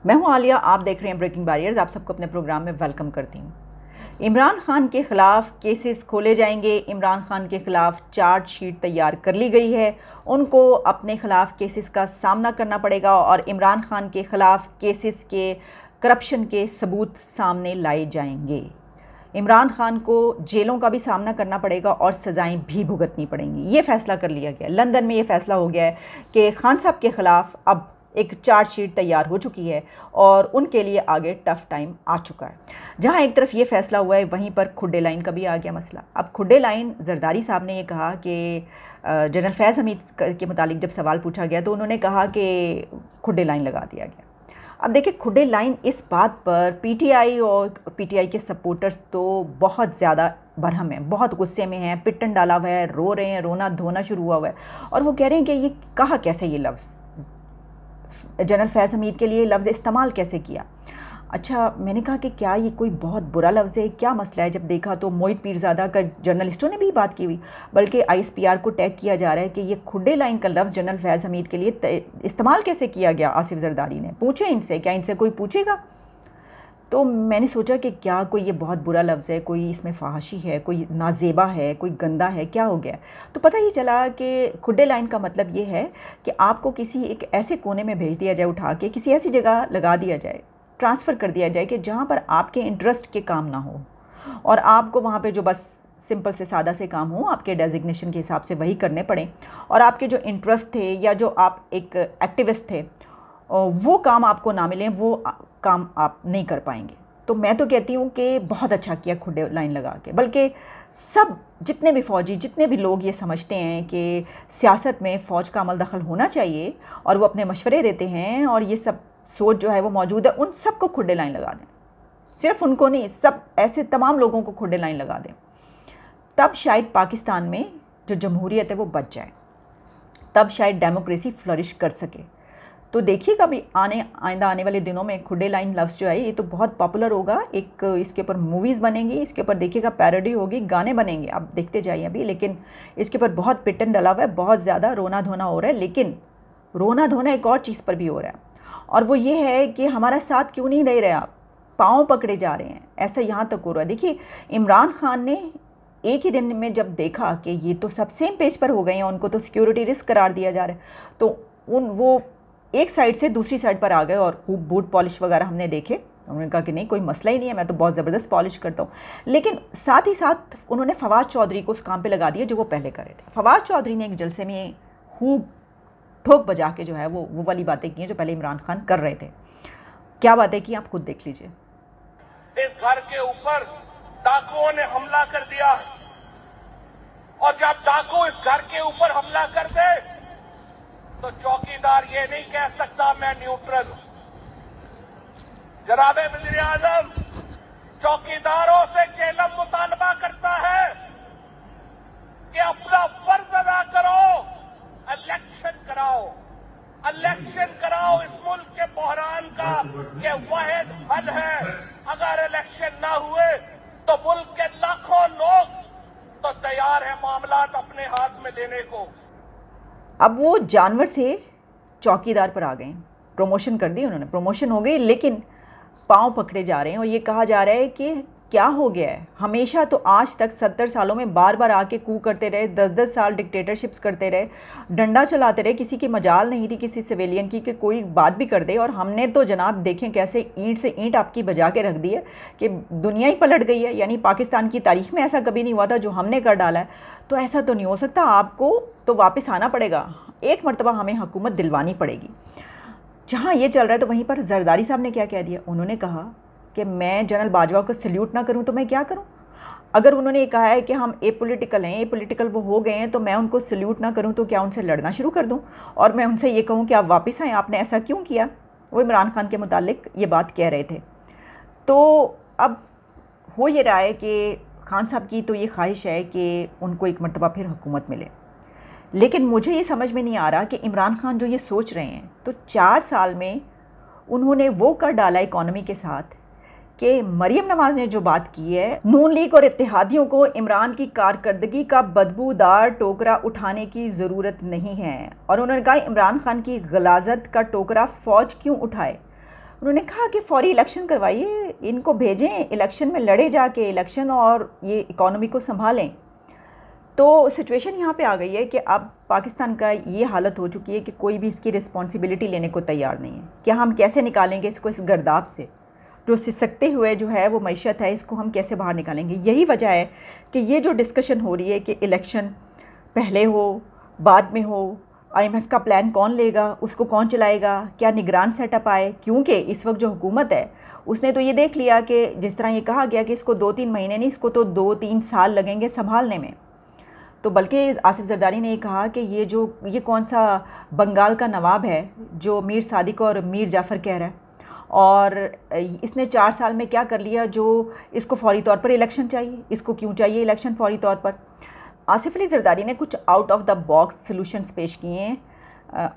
मैं हूं आलिया, आप देख रहे हैं ब्रेकिंग बैरियर्स। आप सबको अपने प्रोग्राम में वेलकम करती हूं। इमरान खान के ख़िलाफ़ केसेस खोले जाएंगे। इमरान खान के ख़िलाफ़ चार्जशीट तैयार कर ली गई है। उनको अपने ख़िलाफ़ केसेस का सामना करना पड़ेगा और इमरान खान के ख़िलाफ़ केसेस के करप्शन के सबूत सामने लाए जाएंगे। इमरान खान को जेलों का भी सामना करना पड़ेगा और सज़ाएं भी भुगतनी पड़ेंगी। ये फ़ैसला कर लिया गया। लंदन में ये फ़ैसला हो गया है कि खान साहब के ख़िलाफ़ अब एक चार्जशीट तैयार हो चुकी है और उनके लिए आगे टफ़ टाइम आ चुका है। जहां एक तरफ ये फ़ैसला हुआ है, वहीं पर खुड्डे लाइन का भी आ गया मसला। अब खुड्डे लाइन, जरदारी साहब ने ये कहा कि जनरल फैज़ हमीद के मुतालिक जब सवाल पूछा गया तो उन्होंने कहा कि खुड्डे लाइन लगा दिया गया। अब देखिए, खुड्डे लाइन इस बात पर पीटीआई और पीटीआई के सपोर्टर्स तो बहुत ज़्यादा बरहम हैं, बहुत गुस्से में हैं, पिटन डाला हुआ है, रो रहे हैं, रोना धोना शुरू हुआ हुआ है और वो कह रहे हैं कि ये कहा कैसे, ये लफ्ज़ जनरल फैज़ हमीद के लिए लफ्ज़ इस्तेमाल कैसे किया। अच्छा, मैंने कहा कि क्या ये कोई बहुत बुरा लफ्ज़ है, क्या मसला है। जब देखा तो मोहित पीरज़ादा का जर्नलिस्टों ने भी बात की हुई, बल्कि आईएसपीआर को टैग किया जा रहा है कि ये खुड्डे लाइन का लफ्ज़ जनरल फैज़ हमीद के लिए इस्तेमाल कैसे किया गया। आसिफ जरदारी ने पूछे इनसे, क्या इनसे कोई पूछेगा। तो मैंने सोचा कि क्या कोई ये बहुत बुरा लफ्ज़ है, कोई इसमें फहाशी है, कोई नाजेबा है, कोई गंदा है, क्या हो गया। तो पता ही चला कि खुड्डे लाइन का मतलब ये है कि आपको किसी एक ऐसे कोने में भेज दिया जाए, उठा के किसी ऐसी जगह लगा दिया जाए, ट्रांसफ़र कर दिया जाए कि जहाँ पर आपके इंटरेस्ट के काम ना हो और आपको वहाँ पे जो बस सिंपल से सादा से काम हो, आपके डेजिग्नेशन के हिसाब से वही करने पड़े और आपके जो इंटरेस्ट थे या जो आप एक एक्टिविस्ट थे वो काम आपको ना मिलें, वो काम आप नहीं कर पाएंगे। तो मैं तो कहती हूँ कि बहुत अच्छा किया खुड्डे लाइन लगा के। बल्कि सब जितने भी फ़ौजी, जितने भी लोग ये समझते हैं कि सियासत में फ़ौज का अमल दखल होना चाहिए और वो अपने मशवरे देते हैं और ये सब सोच जो है वो मौजूद है, उन सब को खुड्डे लाइन लगा दें। सिर्फ उनको नहीं, सब ऐसे तमाम लोगों को खुड्डे लाइन लगा दें। तब शायद पाकिस्तान में जो जमहूरियत है वो बच जाए, तब शायद डेमोक्रेसी फ्लरिश कर सके। तो देखिएगा अभी आइंदा आने वाले दिनों में खुड्डे लाइन लफ्ज़ जो है ये तो बहुत पॉपुलर होगा। एक इसके ऊपर मूवीज़ बनेंगी, इसके ऊपर देखिएगा पैरोडी होगी, गाने बनेंगे, आप देखते जाइए अभी। लेकिन इसके ऊपर बहुत पिटन डला हुआ है, बहुत ज़्यादा रोना धोना हो रहा है। लेकिन रोना धोना एक और चीज़ पर भी हो रहा है और वो ये है कि हमारा साथ क्यों नहीं दे रहे आप, पाँव पकड़े जा रहे हैं, ऐसा यहाँ तक हो रहा है। देखिए, इमरान खान ने एक ही दिन में जब देखा कि ये तो सब सेम पेज पर हो गए हैं, उनको तो सिक्योरिटी रिस्क करार दिया जा रहा है, तो वो एक साइड से दूसरी साइड पर आ गए और खूब बूट पॉलिश वगैरह हमने देखे। उन्होंने कहा कि नहीं, कोई मसला ही नहीं है, मैं तो बहुत ज़बरदस्त पॉलिश करता हूँ। लेकिन साथ ही साथ उन्होंने फवाद चौधरी को उस काम पे लगा दिया जो वो पहले कर रहे थे। फवाद चौधरी ने एक जलसे में खूब ठोक बजा के जो है वो वाली बातें की हैं जो पहले इमरान खान कर रहे थे। क्या बातें की, आप खुद देख लीजिए। इस घर के ऊपर डाकुओं ने हमला कर दिया और जब डाकू इस घर के ऊपर हमला कर दे तो चौकीदार ये नहीं कह सकता मैं न्यूट्रल हूं। जनाबे वज़ीर आज़म चौकीदारों से जेलम मुतालबा करता है कि अपना फर्ज अदा करो, इलेक्शन कराओ, इलेक्शन कराओ। इस मुल्क के बहरान का ये वाहिद हल है। अगर इलेक्शन ना हुए तो मुल्क के लाखों लोग तो तैयार है मामलात अपने हाथ में लेने को। अब वो जानवर से चौकीदार पर आ गए, प्रमोशन कर दी उन्होंने, प्रमोशन हो गई, लेकिन पाँव पकड़े जा रहे हैं और ये कहा जा रहा है कि क्या हो गया है। हमेशा तो आज तक 70 सालों में बार बार आके कू करते रहे, 10-10 साल डिक्टेटरशिप्स करते रहे, डंडा चलाते रहे, किसी की मजाल नहीं थी किसी सिविलियन की कि कोई बात भी कर दे। और हमने तो जनाब देखें कैसे ईंट से ईंट आपकी बजा के रख दी है कि दुनिया ही पलट गई है। यानी पाकिस्तान की तारीख में ऐसा कभी नहीं हुआ था जो हमने कर डाला है। तो ऐसा तो नहीं हो सकता, आपको तो वापस आना पड़ेगा, एक मरतबा हमें हुकूमत दिलवानी पड़ेगी। जहाँ ये चल रहा है तो वहीं पर जरदारी साहब ने क्या कह दिया, उन्होंने कहा कि मैं जनरल बाजवा को सल्यूट ना करूं तो मैं क्या करूं। अगर उन्होंने ये कहा है कि हम एपॉलिटिकल हैं, एपॉलिटिकल वो हो गए हैं, तो मैं उनको सल्यूट ना करूं तो क्या उनसे लड़ना शुरू कर दूं और मैं उनसे ये कहूं कि आप वापस आएँ, आपने ऐसा क्यों किया। वो इमरान खान के मुतालिक ये बात कह रहे थे। तो अब हो ये रहा है कि खान साहब की तो ये ख्वाहिश है कि उनको एक मरतबा फिर हुकूमत मिले। लेकिन मुझे ये समझ में नहीं आ रहा कि इमरान खान जो ये सोच रहे हैं, तो 4 साल में उन्होंने वो कर डाला इकॉनमी के साथ कि मरीम नवाज़ ने जो बात की है, नून लीग और इत्तेहादियों को इमरान की कारकर्दगी का बदबूदार टोकरा उठाने की ज़रूरत नहीं है। और उन्होंने कहा इमरान खान की गलाजत का टोकरा फ़ौज क्यों उठाए। उन्होंने कहा कि फौरी इलेक्शन करवाइए, इनको भेजें, इलेक्शन में लड़े जाके इलेक्शन और ये इकॉनमी को संभालें। तो सिचुएशन यहाँ पे आ गई है कि अब पाकिस्तान का ये हालत हो चुकी है कि कोई भी इसकी रिस्पॉन्सिबिलिटी लेने को तैयार नहीं है कि हम कैसे निकालेंगे इसको इस गर्दाब से, जो सिसकते हुए जो है वो मईशत है, इसको हम कैसे बाहर निकालेंगे। यही वजह है कि ये जो डिस्कशन हो रही है कि इलेक्शन पहले हो बाद में हो, IMF का प्लान कौन लेगा, उसको कौन चलाएगा, क्या निगरान सेटअप आए, क्योंकि इस वक्त जो हुकूमत है उसने तो ये देख लिया कि जिस तरह ये कहा गया कि इसको 2-3 महीने नहीं, इसको तो 2-3 साल लगेंगे संभालने में। तो बल्कि आसिफ जरदारी ने ये कहा कि ये कौन सा बंगाल का नवाब है जो मीर सादिक और मीर जाफ़र कह रहा है, और इसने 4 साल में क्या कर लिया जो इसको फौरी तौर पर इलेक्शन चाहिए। इसको क्यों चाहिए इलेक्शन फौरी तौर पर? आसिफ अली जरदारी ने कुछ out of the box solutions पेश किए हैं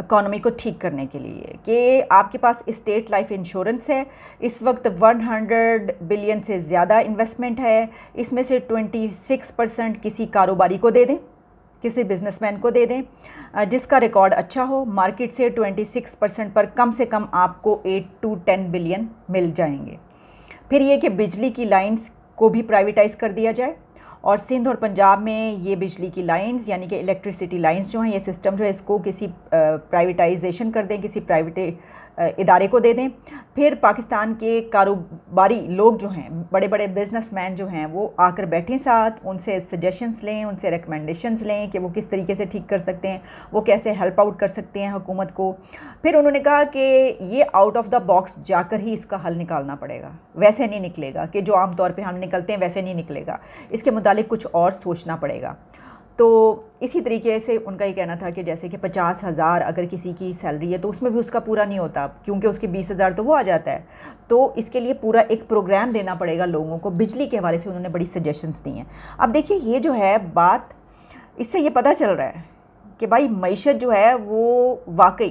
इकॉनमी को ठीक करने के लिए कि आपके पास स्टेट लाइफ इंश्योरेंस है, इस वक्त 100 बिलियन से ज़्यादा इन्वेस्टमेंट है, इसमें से 26% किसी कारोबारी को दे दें, किसी बिजनेसमैन को दे दें जिसका रिकॉर्ड अच्छा हो। मार्केट से 26% पर कम से कम आपको 8 to 10 बिलियन मिल जाएंगे। फिर ये कि बिजली की लाइंस को भी प्राइवेटाइज़ कर दिया जाए और सिंध और पंजाब में ये बिजली की लाइंस यानी कि इलेक्ट्रिसिटी लाइंस जो हैं, ये सिस्टम जो है इसको किसी प्राइवेटाइजेशन कर दें, किसी प्राइवेट इदारे को दे दें। फिर पाकिस्तान के कारोबारी लोग जो हैं, बड़े बड़े बिजनेसमैन जो हैं, वो आकर बैठें साथ, उनसे सजेशंस लें, उनसे रिकमेंडेशंस लें कि वो किस तरीके से ठीक कर सकते हैं, वो कैसे हेल्प आउट कर सकते हैं हुकूमत को। फिर उन्होंने कहा कि ये आउट ऑफ द बॉक्स जाकर ही इसका हल निकालना पड़ेगा, वैसे नहीं निकलेगा कि जो आम तौर पे हम निकलते हैं वैसे नहीं निकलेगा, इसके मुतालिक कुछ और सोचना पड़ेगा। तो इसी तरीके से उनका ये कहना था कि जैसे कि 50,000 अगर किसी की सैलरी है तो उसमें भी उसका पूरा नहीं होता, क्योंकि उसके 20,000 तो वो आ जाता है। तो इसके लिए पूरा एक प्रोग्राम देना पड़ेगा लोगों को। बिजली के हवाले से उन्होंने बड़ी सजेशंस दी हैं। अब देखिए ये जो है बात, इससे ये पता चल रहा है कि भाई मईशत जो है वो वाकई,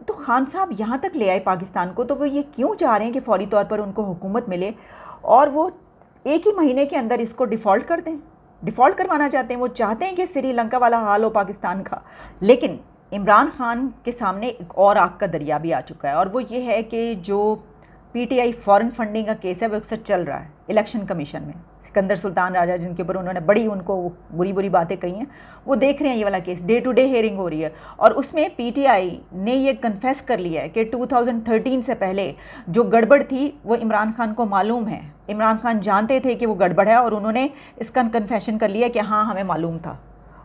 तो खान साहब यहाँ तक ले आए पाकिस्तान को, तो वो ये क्यों चाह रहे हैं कि फ़ौरी तौर पर उनको हुकूमत मिले और वो एक ही महीने के अंदर इसको डिफ़ॉल्ट कर दें। डिफ़ॉल्ट करवाना चाहते हैं, वो चाहते हैं कि श्रीलंका वाला हाल हो पाकिस्तान का। लेकिन इमरान खान के सामने एक और आग का दरिया भी आ चुका है, और वो ये है कि जो PTI फॉरेन फंडिंग का केस है वो अक्सर चल रहा है इलेक्शन कमीशन में। सिकंदर सुल्तान राजा जिनके ऊपर उन्होंने बड़ी उनको बुरी बुरी बातें कही हैं, वो देख रहे हैं ये वाला case, day to day hearing हो रही है। और उसमें PTI ने ये कन्फेस कर लिया है कि 2013 से पहले जो गड़बड़ थी वो इमरान खान को मालूम है। इमरान खान जानते थे कि वो गड़बड़ है और उन्होंने इसका कन्फेशन कर लिया कि हाँ हमें मालूम था,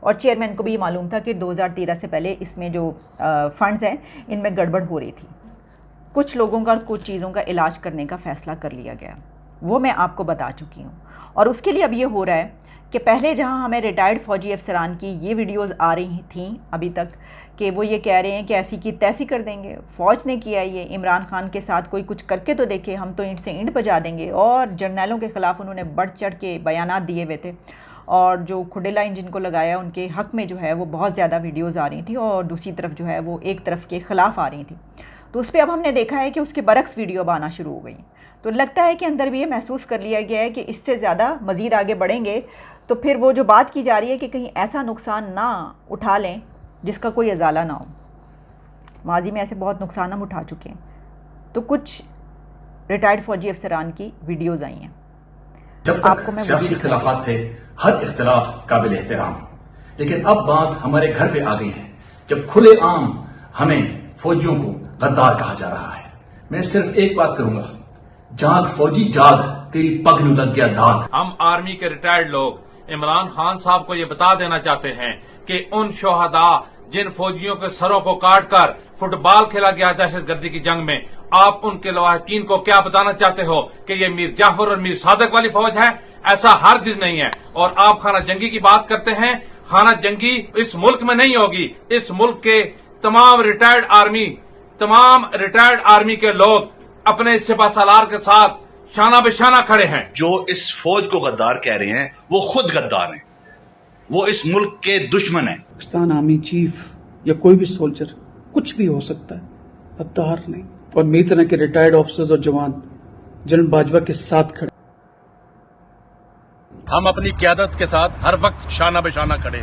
और चेयरमैन को भी मालूम था कि 2013 से पहले इसमें जो फंड्स हैं इनमें गड़बड़ हो रही थी। कुछ लोगों का और कुछ चीज़ों का इलाज करने का फ़ैसला कर लिया गया, वो मैं आपको बता चुकी हूँ। और उसके लिए अब ये हो रहा है कि पहले जहाँ हमें रिटायर्ड फ़ौजी अफसरान की ये वीडियोस आ रही थी अभी तक कि वो ये कह रहे हैं कि ऐसी की तैसी कर देंगे, फ़ौज ने किया ये, इमरान खान के साथ कोई कुछ करके तो देखे, हम तो ईंट से ईंट बजा देंगे। और जर्नैलों के ख़िलाफ़ उन्होंने बढ़ चढ़ के बयानात दिए हुए थे, और जो खुडे लाइन जिनको लगाया उनके हक़ में जो है वो बहुत ज़्यादा वीडियोज़ आ रही थी, और दूसरी तरफ जो है वो एक तरफ के ख़िलाफ़ आ रही थी। तो उस पर अब हमने देखा है कि उसके बरक्स वीडियो अब आना शुरू हो गई। तो लगता है कि अंदर भी ये महसूस कर लिया गया है कि इससे ज़्यादा मज़ीद आगे बढ़ेंगे तो फिर वो जो बात की जा रही है कि कहीं ऐसा नुकसान ना उठा लें जिसका कोई अजाला ना हो। माजी में ऐसे बहुत नुकसान हम उठा चुके हैं। तो कुछ रिटायर्ड फ़ौजी अफसरान की वीडियोज़ आई हैं। जब तक सियासी इख्तिलाफात थे, हर इख्तिलाफ काबिल एहतराम, लेकिन अब बात हमारे घर पे आ गई है जब खुले आम हमें फौजियों को गद्दार कहा जा रहा है। मैं सिर्फ एक बात करूंगा, जाग फौजी जाग, तेरी पग नू लग गया दाग। हम आर्मी के रिटायर्ड लोग इमरान खान साहब को ये बता देना चाहते हैं कि उन शोहदा जिन फौजियों के सरों को काट कर फुटबॉल खेला गया दहशतगर्दी की जंग में, आप उनके लवाहिकीन को क्या बताना चाहते हो कि ये मीर जाफर और मीर सादक वाली फौज है? ऐसा हरगिज़ नहीं है। और आप खाना जंगी की बात करते हैं, खाना जंगी इस मुल्क में नहीं होगी। इस मुल्क के तमाम रिटायर्ड आर्मी के लोग अपने सिपा सालार के साथ शाना बेशाना खड़े हैं। जो इस फौज को गद्दार कह रहे हैं वो खुद गद्दार हैं, वो इस मुल्क के दुश्मन हैं। पाकिस्तान आर्मी चीफ या कोई भी सोल्जर कुछ भी हो सकता है, गद्दार नहीं। और मेरी तरह के रिटायर्ड ऑफिसर्स और जवान जनरल बाजवा के साथ खड़े। हम अपनी क़यादत के साथ हर वक्त शाना बेशाना खड़े हैं।